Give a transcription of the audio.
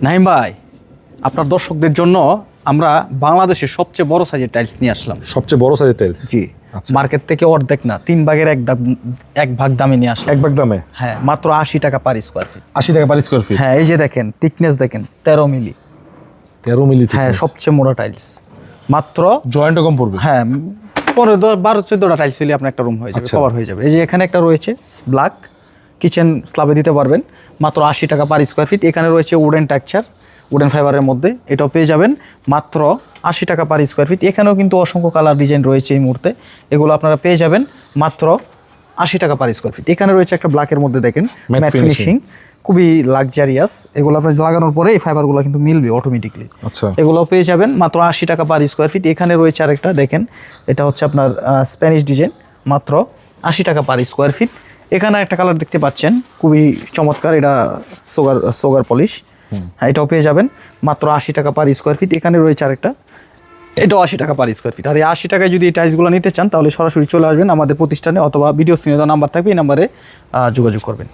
নাইম ভাই, আপনার দর্শকদের জন্য আমরা বাংলাদেশের সবচেয়ে বড় সাইজের টাইলস নিয়ে আসলাম। সবচেয়ে বড় সাইজের টাইলস? জি, মার্কেট থেকে অর্ধেক না, 3 ভাগের এক ভাগ দামে নিয়ে আসলাম। 1 ভাগ দামে? হ্যাঁ, মাত্র 80 টাকা পার স্কোয়ার ফিট। 80 টাকা পার স্কোয়ার ফিট? হ্যাঁ, এই যে দেখেন, থিকনেস দেখেন 13 মিলি। 13 মিলি? হ্যাঁ, সবচেয়ে মোটা টাইলস। মাত্র জয়েন্টও কম পড়বে? হ্যাঁ, 12-14টা টাইলস হলে আপনার একটা রুম হয়ে যাবে, কভার হয়ে যাবে। এই যে এখানে একটা রয়েছে ব্ল্যাক, কিচেন স্ল্যাবে দিতে পারবেন, মাত্র 80 টাকা পার স্কোয়ার ফিট। এখানে রয়েছে উডেন টেক্সচার, উডেন ফাইবারের মধ্যে, এটাও পেয়ে যাবেন মাত্র 80 টাকা পার স্কোয়ার ফিট। এখানেও কিন্তু অসংখ্য কালার ডিজাইন রয়েছে এই মুহূর্তে, এগুলো আপনারা পেয়ে যাবেন মাত্র 80 টাকা পার স্কোয়ার ফিট। এখানে রয়েছে একটা ব্ল্যাকের মধ্যে দেখেন ম্যাট ফিনিশিং, খুবই লাক্সারিয়াস। এগুলো আপনার লাগানোর পরে এই ফাইবারগুলো কিন্তু মিলবে অটোমেটিকলি। আচ্ছা, এগুলো পেয়ে যাবেন মাত্র 80 টাকা পার স্কোয়ার ফিট। এখানে রয়েছে আরেকটা দেখেন, এটা হচ্ছে আপনার স্প্যানিশ ডিজাইন, মাত্র 80 টাকা পার স্কোয়ার ফিট। এখানে একটা কালার দেখতে পাচ্ছেন, খুবই চমৎকার, এটা সোগার পলিশ। হ্যাঁ, এটাও পেয়ে যাবেন মাত্র 80 টাকা পার স্কোয়ার ফিট। এখানে রয়েছে আরেকটা, এটাও 80 টাকা পার স্কোয়ার ফিট। আর এই 80 টাকায় যদি এই টাইলসগুলো নিতে চান তাহলে সরাসরি চলে আসবেন আমাদের প্রতিষ্ঠানে, অথবা ভিডিও স্ক্রিনে দেওয়া নাম্বার থাকবে, এই নাম্বারে যোগাযোগ করবেন।